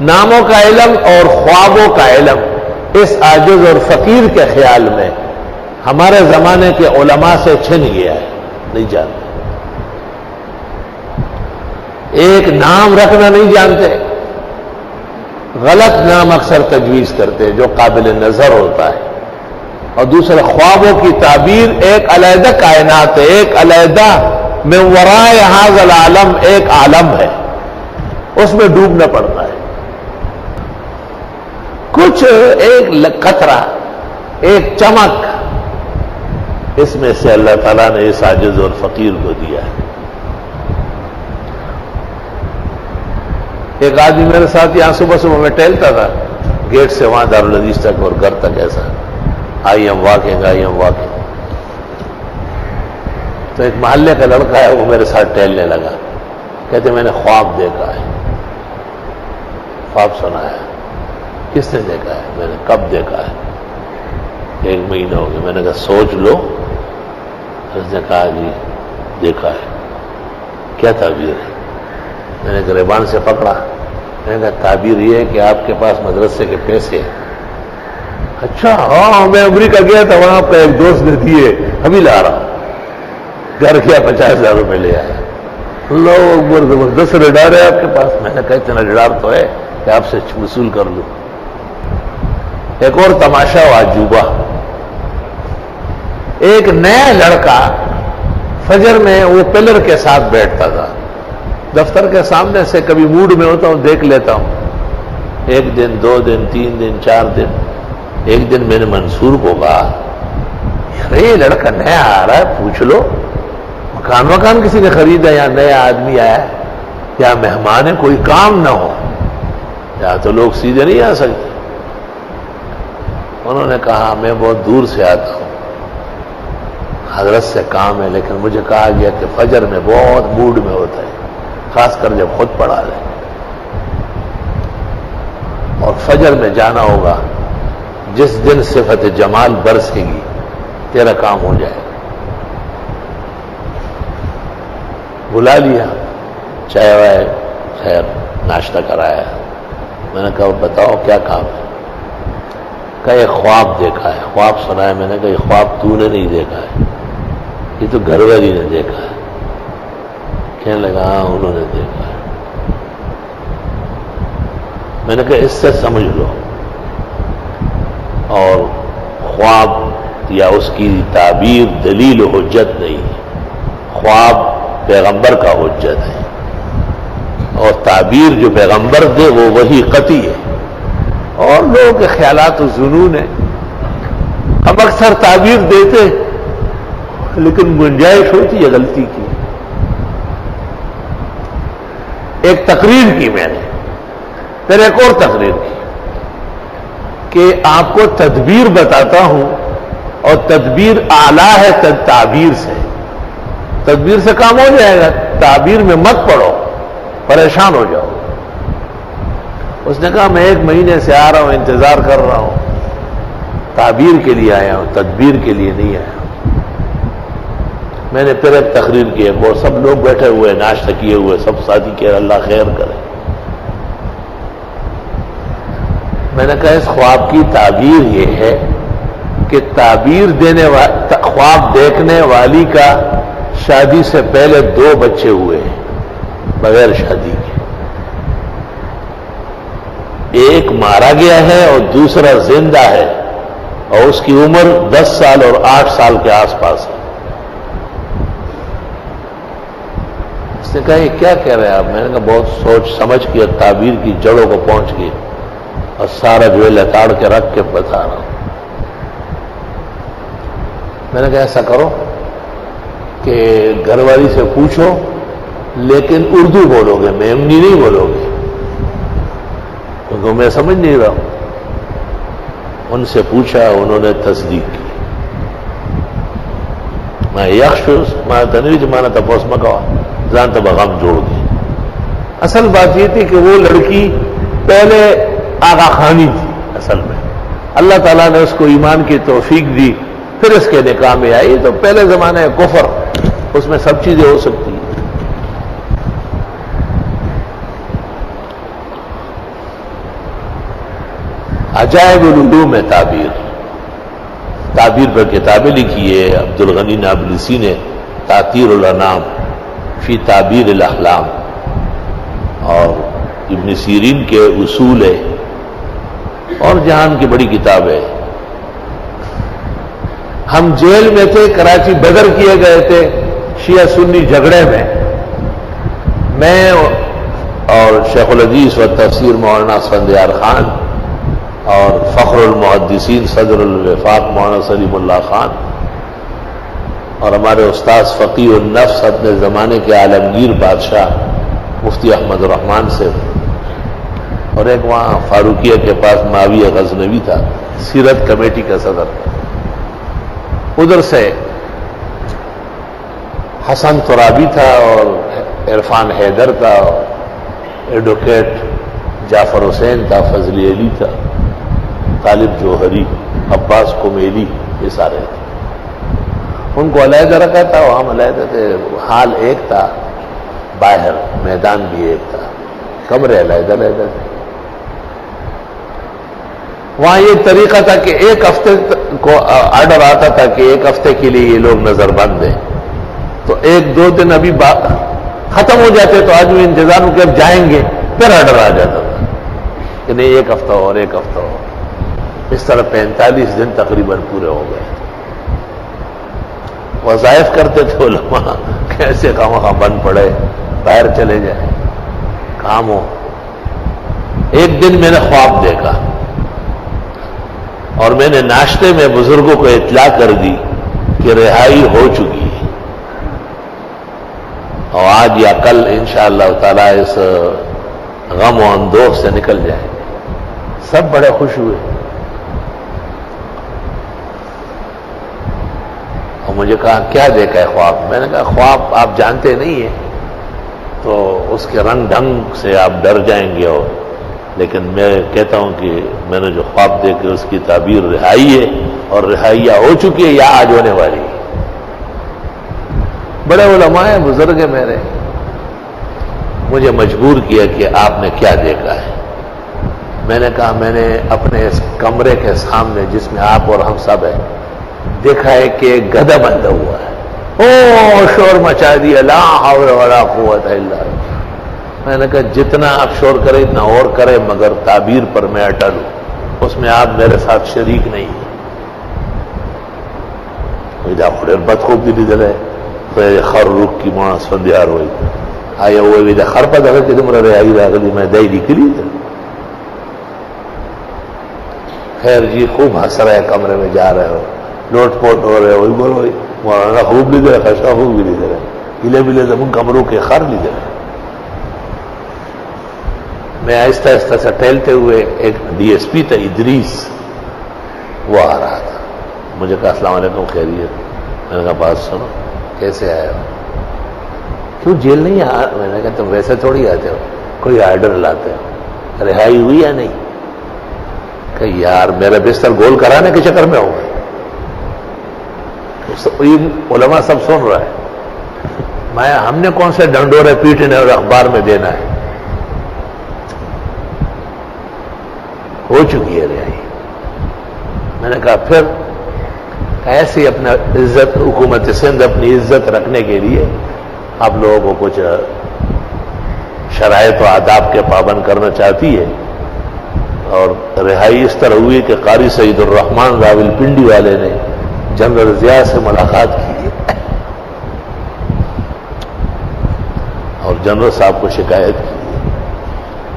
ناموں کا علم اور خوابوں کا علم اس عاجز اور فقیر کے خیال میں ہمارے زمانے کے علماء سے چھن گیا ہے، نہیں جانتے۔ ایک نام رکھنا نہیں جانتے، غلط نام اکثر تجویز کرتے جو قابل نظر ہوتا ہے، اور دوسرے خوابوں کی تعبیر ایک علیحدہ کائنات ہے، ایک علیحدہ من ورائے ھذا العالم ایک عالم ہے، اس میں ڈوبنا پڑتا ہے۔ کچھ ایک قطرہ، ایک چمک، اس میں سے اللہ تعالیٰ نے اس عاجز اور فقیر کو دیا ہے۔ ایک آدمی میرے ساتھ یہاں صبح صبح میں ٹہلتا تھا، گیٹ سے وہاں دارالحدیث تک اور گھر تک، ایسا آئی ایم واکنگ۔ تو ایک محلے کا لڑکا ہے، وہ میرے ساتھ ٹہلنے لگا، کہتے میں نے خواب دیکھا ہے۔ خواب سنا ہے؟ کس نے دیکھا ہے؟ میں نے کب دیکھا ہے؟ 1 مہینہ ہو گیا۔ میں نے کہا سوچ لو۔ اس نے کہا جی دیکھا ہے۔ کیا تعبیر ہے؟ میں نے گریبان سے پکڑا، میں نے کہا تعبیر یہ ہے کہ آپ کے پاس مدرسے کے پیسے ہیں۔ اچھا ہاں، میں امریکہ گیا تھا، وہاں آپ کا ایک دوست نے دیے، ابھی لا رہا ہوں۔ گھر گیا 50,000 روپے لے آیا۔ اللہ اکبر، زبردست رڈار ہے آپ کے پاس۔ میں نے کہا اتنا رڈار تو ہے کہ آپ سے وصول کر لوں۔ ایک اور تماشا و عجوبہ، ایک نیا لڑکا فجر میں وہ پلر کے ساتھ بیٹھتا تھا، دفتر کے سامنے سے کبھی موڈ میں ہوتا ہوں دیکھ لیتا ہوں، 1 دن 2 دن 3 دن 4 دن۔ ایک دن میں نے منصور کو کہا ارے یہ لڑکا نیا آ رہا ہے، پوچھ لو مکان کسی نے خریدا یا نیا آدمی آیا ہے یا مہمان ہے، کوئی کام نہ ہو، یا تو لوگ سیدھے نہیں آ سکتے۔ انہوں نے کہا میں بہت دور سے آتا ہوں، حضرت سے کام ہے، لیکن مجھے کہا گیا کہ فجر میں بہت موڈ میں ہوتا ہے، خاص کر جب خود پڑھا لے، اور فجر میں جانا ہوگا، جس دن صفت جمال برسے گی تیرا کام ہو جائے۔ بلا لیا، چائے وائے خیر ناشتہ کرایا۔ میں نے کہا بتاؤ کیا کام ہے؟ کہا ایک خواب دیکھا ہے۔ خواب سنا ہے؟ میں نے کہا یہ خواب تو نے نہیں دیکھا ہے، یہ تو گھر والی نے دیکھا ہے۔ کہنے لگا ہاں انہوں نے دیکھا ہے۔ میں نے کہا اس سے سمجھ لو، اور خواب یا اس کی تعبیر دلیل و حجت نہیں ہے، خواب پیغمبر کا حجت ہے، اور تعبیر جو پیغمبر دے وہ وہی قطعی ہے، اور لوگوں کے خیالات و ظنون ہیں۔ ہم اکثر تعبیر دیتے لیکن گنجائش ہوتی ہے غلطی کی۔ ایک تقریر کی میں نے، پھر ایک اور تقریر کی کہ آپ کو تدبیر بتاتا ہوں، اور تدبیر اعلیٰ ہے تعبیر سے۔ تدبیر سے کام ہو جائے گا، تعبیر میں مت پڑو، پریشان ہو جاؤ۔ اس نے کہا میں 1 مہینے سے آ رہا ہوں، انتظار کر رہا ہوں، تعبیر کے لیے آیا ہوں، تدبیر کے لیے نہیں آیا ہوں۔ میں نے پھر ایک تقریر کی، وہ سب لوگ بیٹھے ہوئے ناشتہ کیے ہوئے، سب ساتھی کہہ رہے اللہ خیر کرے۔ میں نے کہا اس خواب کی تعبیر یہ ہے کہ تعبیر دینے خواب دیکھنے والی کا شادی سے پہلے 2 بچے ہوئے ہیں بغیر شادی کے، ایک مارا گیا ہے اور دوسرا زندہ ہے، اور اس کی عمر 10 سال اور 8 سال کے آس پاس ہے۔ اس نے کہا یہ کیا کہہ رہے ہیں آپ؟ میں نے کہا بہت سوچ سمجھ کے تعبیر کی جڑوں کو پہنچ گئی، اور سارا جو ہے لتاڑ کے رکھ کے بتا رہا ہوں۔ میں نے کہا ایسا کرو کہ گھر والی سے پوچھو، لیکن اردو بولو گے، میمنی نہیں بولو گے، کیونکہ میں سمجھ نہیں رہا ہوں۔ ان سے پوچھا، انہوں نے تصدیق کی۔ میں یخش میں تنویج مانا تپوس مکوا جان تب غم جوڑ دی۔ اصل بات یہ تھی کہ وہ لڑکی پہلے آغا خانی تھی، اصل میں اللہ تعالیٰ نے اس کو ایمان کی توفیق دی، پھر اس کے نکاح میں آئی۔ تو پہلے زمانے کفر، اس میں سب چیزیں ہو سکتی ہیں۔ عجائب العلوم میں تعبیر پر کتابیں لکھی ہے عبدالغنی نابلسی نے، تعطیر الانام فی تعبیر الاحلام، اور ابن سیرین کے اصول ہے، اور جہان کی بڑی کتاب ہے۔ ہم جیل میں تھے، کراچی بدر کیے گئے تھے شیعہ سنی جھگڑے میں، میں اور شیخ الحدیث و تفسیر مولانا اسفندیار خان اور فخر المحدثین صدر الوفاق مولانا سلیم اللہ خان اور ہمارے استاد فقیہ النفس اپنے زمانے کے عالمگیر بادشاہ مفتی احمد الرحمان سے، اور ایک وہاں فاروقیہ کے پاس معاویہ غزنوی تھا سیرت کمیٹی کا صدر، ادھر سے حسن ترابی تھا اور عرفان حیدر تھا، ایڈوکیٹ جعفر حسین تھا، فضلی علی تھا، طالب جوہری، عباس کمیلی، یہ سارے تھے۔ ان کو علیحدہ رکھا تھا، ہم علیحدہ تھے، حال ایک تھا، باہر میدان بھی ایک تھا، کمرے علیحدہ علیحدہ تھے۔ وہاں یہ طریقہ تھا کہ ایک ہفتے کو آرڈر آتا تھا کہ ایک ہفتے کے لیے یہ لوگ نظر بند ہیں، تو ایک دو دن ابھی ختم ہو جاتے تو آدمی انتظار میں کہ اب جائیں گے، پھر آرڈر آ جاتا تھا کہ نہیں ایک ہفتہ اور ایک ہفتہ اور، اس طرح 45 دن تقریباً پورے ہو گئے۔ وظائف کرتے تھے علماء، کیسے خواہ بند پڑے، باہر چلے جائیں، کام ہو۔ ایک دن میں نے خواب دیکھا اور میں نے ناشتے میں بزرگوں کو اطلاع کر دی کہ رہائی ہو چکی ہے، اور آج یا کل انشاءاللہ تعالیٰ اس غم و اندوہ سے نکل جائیں گے۔ سب بڑے خوش ہوئے، اور مجھے کہا کیا دیکھا ہے خواب؟ میں نے کہا خواب آپ جانتے نہیں ہیں تو اس کے رنگ ڈھنگ سے آپ ڈر جائیں گے، اور لیکن میں کہتا ہوں کہ میں نے جو خواب دیکھے اس کی تعبیر رہائی ہے، اور رہائی یا ہو چکی ہے یا آج ہونے والی ہے۔ بڑے علماء ہیں، بزرگ ہیں میرے، مجھے مجبور کیا کہ آپ نے کیا دیکھا ہے؟ میں نے کہا میں نے اپنے اس کمرے کے سامنے جس میں آپ اور ہم سب ہیں دیکھا ہے کہ گدھا بندھا ہوا ہے۔ او شور مچا دیا، لا حول ولا قوت الا باللہ۔ میں نے کہا جتنا آپ شور کرے اتنا اور کرے، مگر تعبیر پر میں اٹل ہوں، اس میں آپ میرے ساتھ شریک نہیں ہیں۔ بدخوب دلی دلے خر رخ کی ماں سندیار ہوئی آیا وہ خر پہ دکھا کہ تم رہائی راگلی میں دہی نکلی۔ خیر جی خوب ہنس رہے، کمرے میں جا رہے ہو، لوٹ پوٹ ہو رہے، وہی بولو مولانا خوب لی دے خشا خوب بھی لی دے رہے، ہلے ملے زمین کمروں کے خر لی دے رہے۔ میں آہستہ آہستہ سے ٹہلتے ہوئے، ایک ڈی ایس پی تھا ادریس، وہ آ رہا تھا، مجھے کہا السلام علیکم خیریت؟ میں نے کہا بات سنو، کیسے آئے ہو؟ کیوں جیل نہیں آ؟ میں نے کہا تم ویسے تھوڑی آتے ہو، کوئی آرڈر لاتے ہو، رہائی ہوئی یا نہیں؟ کہ یار میرا بستر گول کرانے کے چکر میں ہو گئے، علماء سب سن رہا ہے، ہم نے کون سے ڈنڈورے پیٹنے اور اخبار میں دینا ہے، ہو چکی ہے رہائی۔ میں نے کہا پھر ایسی اپنا عزت، حکومت سندھ اپنی عزت رکھنے کے لیے آپ لوگوں کو کچھ شرائط و آداب کے پابند کرنا چاہتی ہے، اور رہائی اس طرح ہوئی کہ قاری سعید الرحمان راول پنڈی والے نے جنرل ضیاء سے ملاقات کی اور جنرل صاحب کو شکایت کی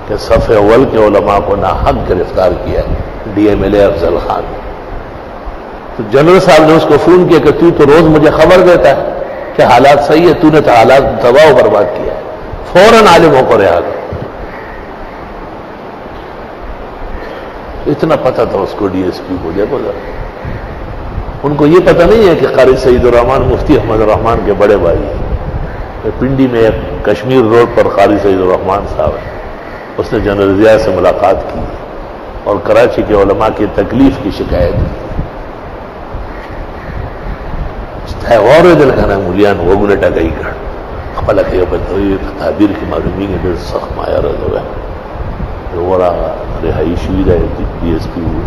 کہ صف اول کے علماء کو ناحق گرفتار کیا ڈی ایم ایل اے افضل خان۔ تو جنرل صاحب نے اس کو فون کیا کہ تو روز مجھے خبر دیتا ہے کہ حالات صحیح ہے، تو نے تو حالات تباہ و برباد کیا ہے، فوراً عالموں کو رہا کر۔ اتنا پتہ تھا اس کو ڈی ایس پی کو، دیکھو ذرا، ان کو یہ پتہ نہیں ہے کہ قاری سعید الرحمان مفتی احمد الرحمان کے بڑے بھائی ہیں۔ پنڈی میں ایک کشمیر روڈ پر قاری سعید الرحمان صاحب ہے، اس نے جنرل ضیاء سے ملاقات کی اور کراچی کے علماء کی تکلیف کی شکایت کی۔ اور دل کہنا مولیان وہ گلٹا گئی کر خپل کې په تعبیر کې معلومیږي د سخت معیار ده ورا رہائش ہوئی رہے ڈی ایس پی ہوئے.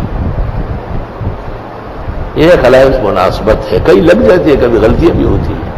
یہ ایک الائنس مناسبت ہے، کئی لگ جاتی ہے، کبھی غلطیاں بھی ہوتی ہیں.